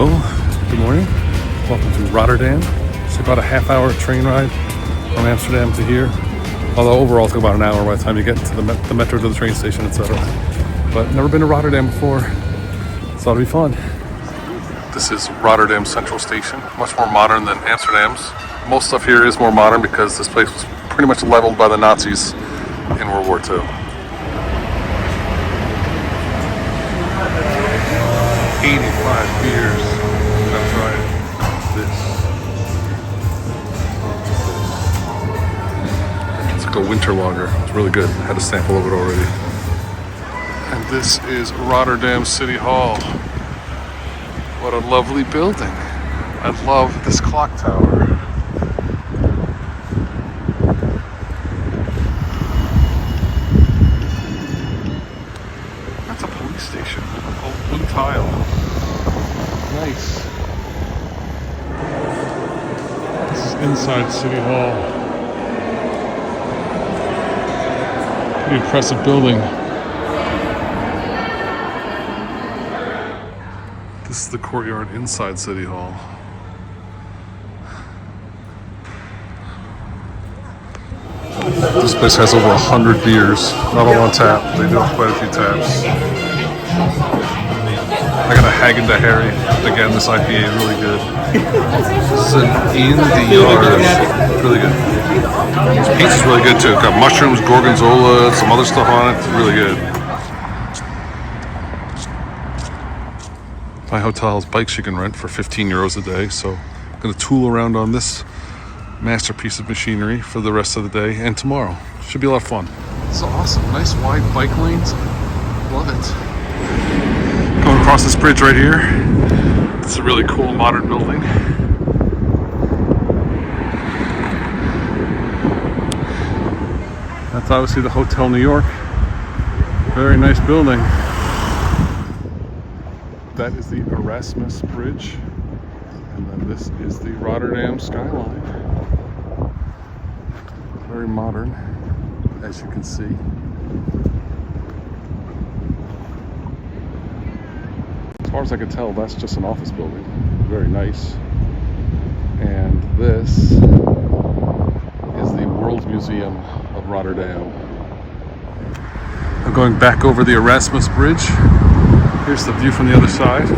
Hello, good morning. Welcome to Rotterdam. It's about a half-hour train ride from Amsterdam to here. Although overall it's about an hour by the time you get to the metro, to the train station, etc. But never been to Rotterdam before, so it'll be fun. This is Rotterdam Central Station, much more modern than Amsterdam's. Most stuff here is more modern because this place was pretty much leveled by the Nazis in World War II. 85 beers. I've tried this. It's like a winter lager. It's really good. I had a sample of it already. And this is Rotterdam City Hall. What a lovely building. I love this clock tower. That's a police station. Old blue tile. Nice. This is inside City Hall. Pretty impressive building. This is the courtyard inside City Hall. This place has over 100 beers, not all on tap. They do have quite a few taps. I got a Hagen to Harry. Again, this IPA is really good. This is an in the yard. Really good. This pizza's really good too. It's got mushrooms, gorgonzola, some other stuff on it. It's really good. My hotel has bikes you can rent for 15 euros a day, so I'm going to tool around on this masterpiece of machinery for the rest of the day and tomorrow. Should be a lot of fun. This is awesome. Nice wide bike lanes. Love it. Going across this bridge right here. It's a really cool modern building. That's obviously the Hotel New York. Very nice building. That is the Erasmus Bridge. And then this is the Rotterdam skyline. Very modern, as you can see. As far as I can tell, that's just an office building. Very nice. And this is the World Museum of Rotterdam. I'm going back over the Erasmus Bridge. Here's the view from the other side.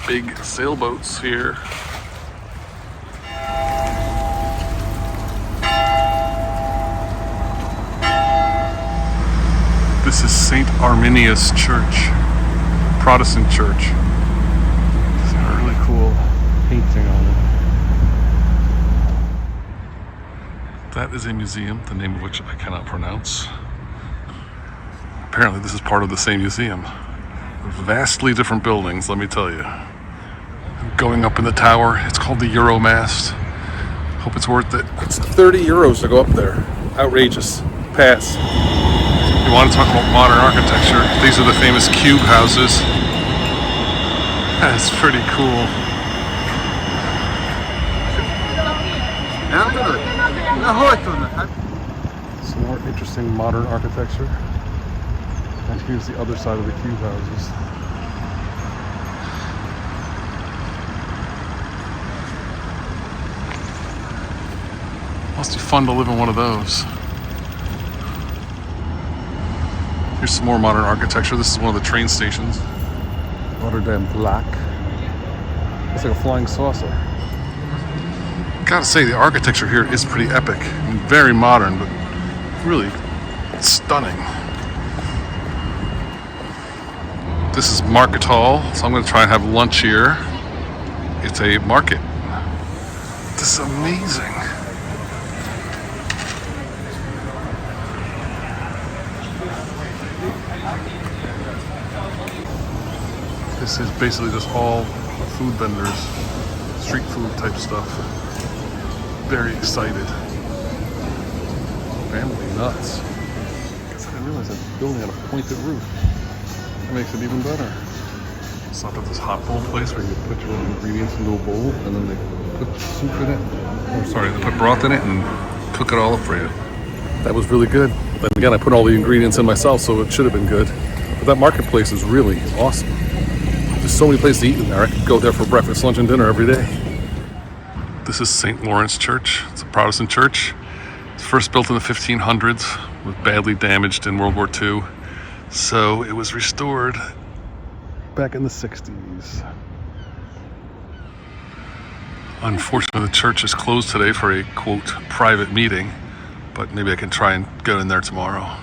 Big sailboats here. This is St. Arminius Church, Protestant church. It's got a really cool painting on it. That is a museum, the name of which I cannot pronounce. Apparently this is part of the same museum. Vastly different buildings, let me tell you. Going up in the tower, it's called the Euromast. Hope it's worth it. It's 30 euros to go up there. Outrageous. Pass. You want to talk about modern architecture? These are the famous cube houses. That's pretty cool. Some more interesting modern architecture. And here's the other side of the cube houses. Must be fun to live in one of those. Here's some more modern architecture. This is one of the train stations. Rotterdam Black. Looks like a flying saucer. Gotta say, the architecture here is pretty epic. I mean, very modern, but really stunning. This is Market Hall, so I'm going to try and have lunch here. It's a market. This is amazing. This is basically just all food vendors, street food type stuff. Very excited. Family nuts. Guess I didn't realize that building had a pointed roof. That makes it even better. It's not that this hot bowl place where you put your own ingredients into a bowl and then they put soup in it. Or sorry, they put broth in it and cook it all up for you. That was really good. Then again, I put all the ingredients in myself, so it should have been good. But that marketplace is really awesome. There's so many places to eat in there. I could go there for breakfast, lunch, and dinner every day. This is St. Lawrence Church. It's a Protestant church. It's first built in the 1500s, was badly damaged in World War II. So it was restored back in the 60s. Unfortunately, the church is closed today for a, quote, private meeting, but maybe I can try and go in there tomorrow.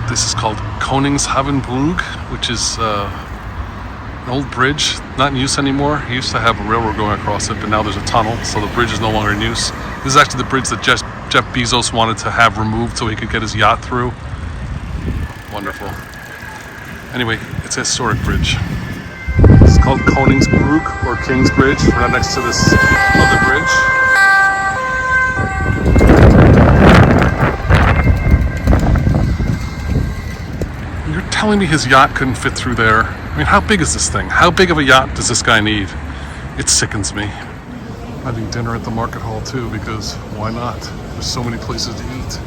This is called Koningshavenbrug, which is an old bridge, not in use anymore. It used to have a railroad going across it, but now there's a tunnel, so the bridge is no longer in use. This is actually the bridge that Jeff Bezos wanted to have removed so he could get his yacht through. Wonderful. Anyway, it's a historic bridge. It's called Koningsbrug or King's Bridge, right next to this other bridge. Telling me his yacht couldn't fit through there. I mean, how big is this thing? How big of a yacht does this guy need? It sickens me. I'm having dinner at the market hall too, because why not? There's so many places to eat.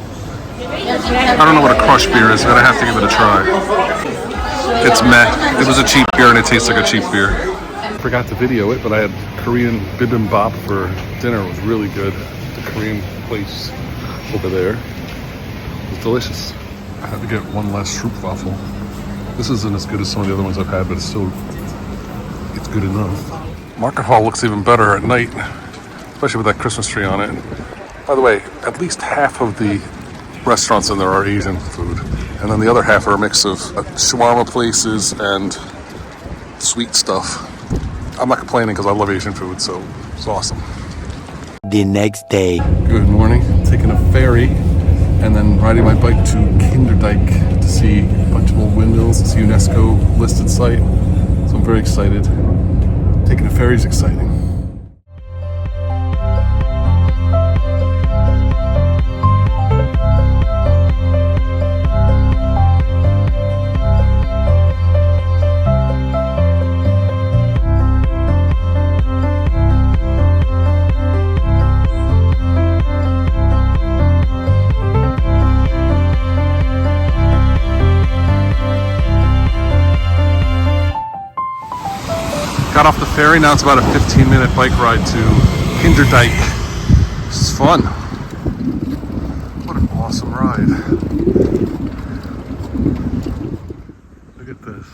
I don't know what a crush beer is, but I have to give it a try. It's meh. It was a cheap beer and it tastes like a cheap beer. I forgot to video it, but I had Korean bibimbap for dinner. It was really good. The Korean place over there. It was delicious. I had to get one less Stroopwafel. This isn't as good as some of the other ones I've had, but it's good enough. Market Hall looks even better at night, especially with that Christmas tree on it. By the way, at least half of the restaurants in there are Asian food, and then the other half are a mix of shawarma places and sweet stuff. I'm not complaining because I love Asian food, so it's awesome. The next day. Good morning. I'm taking a ferry and then riding my bike to Kinderdijk to see a bunch of old windmills. It's a UNESCO listed site, so I'm very excited. Taking a ferry is exciting. Got off the ferry, now it's about a 15-minute bike ride to Kinderdijk. This is fun. What an awesome ride. Look at this.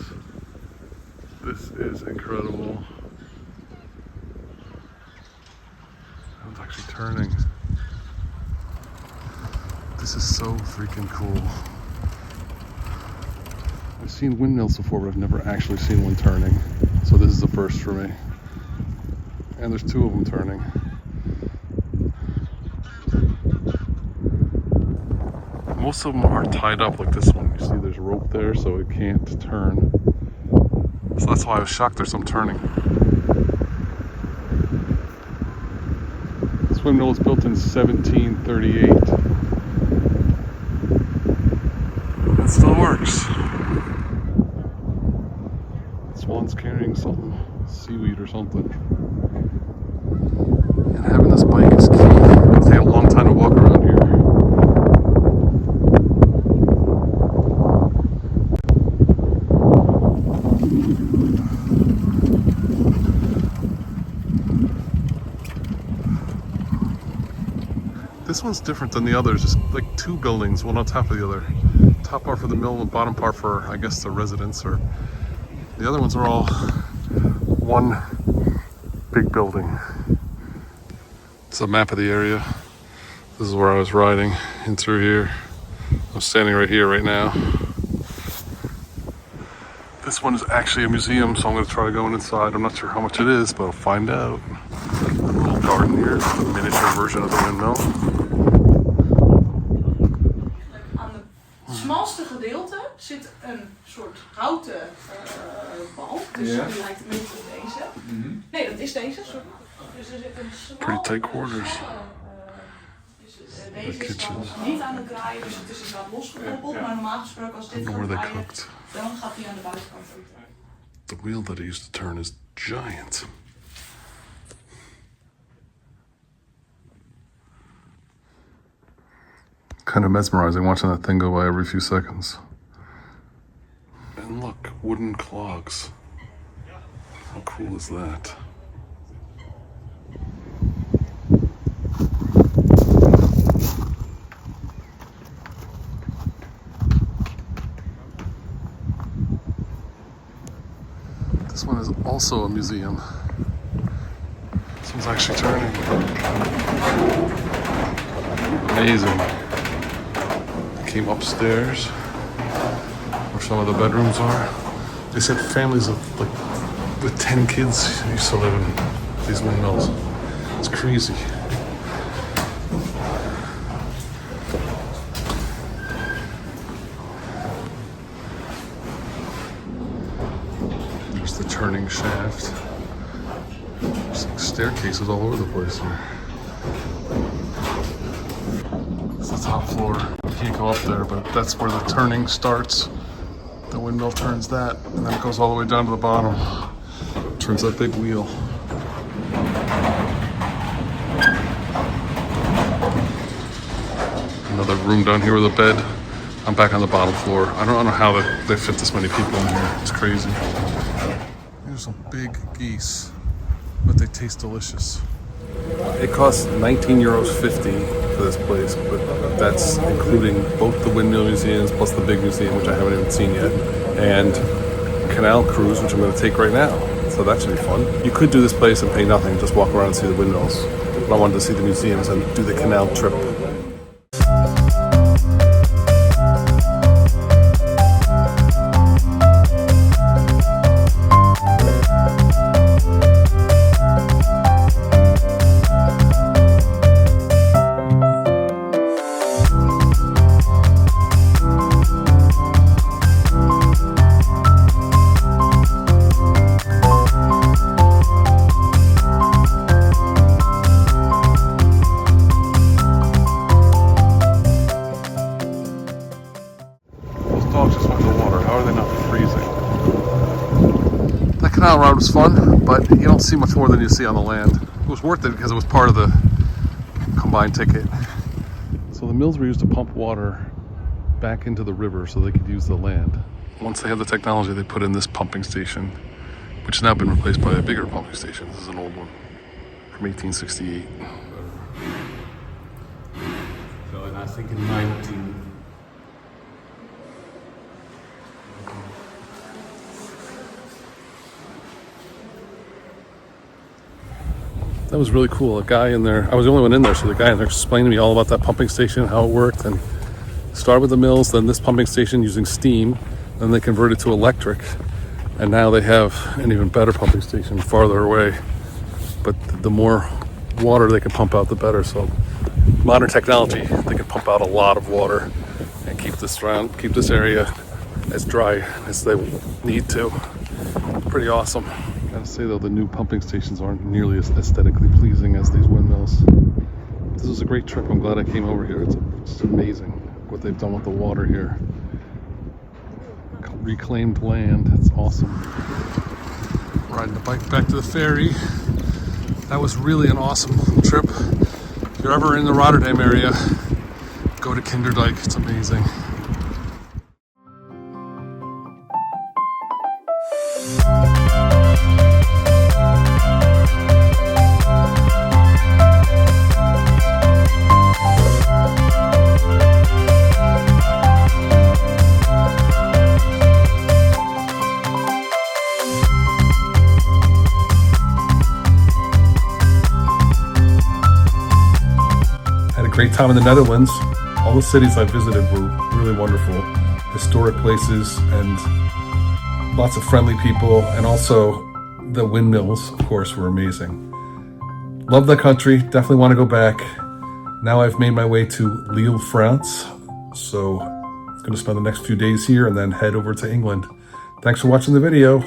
This is incredible. It's actually turning. This is so freaking cool. I've seen windmills before, but I've never actually seen one turning. So this is a first for me. And there's two of them turning. Most of them are tied up like this one. You see there's rope there, so it can't turn. So that's why I was shocked there's some turning. This windmill was built in 1738. It still works. Swan's carrying something, seaweed or something. And having this bike is key. It'll take a long time to walk around here. This one's different than the others. It's like two buildings, one on top of the other. Top part for the mill and the bottom part for, I guess, the residents, or the other ones are all one big building. It's a map of the area. This is where I was riding in through here. I'm standing right here right now. This one is actually a museum, so I'm going to try going inside. I'm not sure how much it is, but I'll find out. A little garden here, it's the miniature version of the windmill. Aan het smalste gedeelte zit een soort houten bal. Dus die lijkt een beetje op deze. Nee, dat is deze, sorry. Dus er zit een smal... Pretty tight quarters. Deze is trouwens niet aan het draaien, dus het is dus wat losgekoppeld. Maar normaal gesproken als dit gaat draaien, dan gaat hij aan de buitenkant zitten. The wheel that I used to turn is giant. Kind of mesmerizing watching that thing go by every few seconds. And look, wooden clogs. How cool is that? This one is also a museum. This one's actually turning. Amazing. I came upstairs where some of the bedrooms are. They said families of with 10 kids used to live in these windmills. It's crazy. There's the turning shaft. There's like staircases all over the place here. It's the top floor. You can't go up there, but that's where the turning starts. The windmill turns that, and then it goes all the way down to the bottom. Turns that big wheel. Another room down here with a bed. I'm back on the bottom floor. I don't know how they fit this many people in here. It's crazy. There's some big geese, but they taste delicious. It costs €19.50 for this place, but that's including both the windmill museums plus the big museum, which I haven't even seen yet, and canal cruise, which I'm going to take right now. So that should be fun. You could do this place and pay nothing, just walk around and see the windmills. But I wanted to see the museums and do the canal trip. Canal ride was fun, but you don't see much more than you see on the land. It was worth it because it was part of the combined ticket. So the mills were used to pump water back into the river so they could use the land. Once they had the technology, they put in this pumping station, which has now been replaced by a bigger pumping station. This is an old one from 1868. So, and I think in 19... That was really cool. A guy in there, I was the only one in there, so the guy in there explained to me all about that pumping station, how it worked, and started with the mills, then this pumping station using steam, then they converted to electric, and now they have an even better pumping station farther away. But the more water they can pump out, the better. So modern technology, they can pump out a lot of water and keep this area as dry as they need to. Pretty awesome. I gotta say though, the new pumping stations aren't nearly as aesthetically pleasing as these windmills. This was a great trip. I'm glad I came over here. It's amazing what they've done with the water here. Reclaimed land. It's awesome. Riding the bike back to the ferry. That was really an awesome trip. If you're ever in the Rotterdam area, go to Kinderdijk. It's amazing. great time in the Netherlands. All the cities I visited were really wonderful. Historic places and lots of friendly people, and also the windmills, of course, were amazing. Love the country, definitely want to go back. Now I've made my way to Lille, France, so I'm going to spend the next few days here and then head over to England. Thanks for watching the video.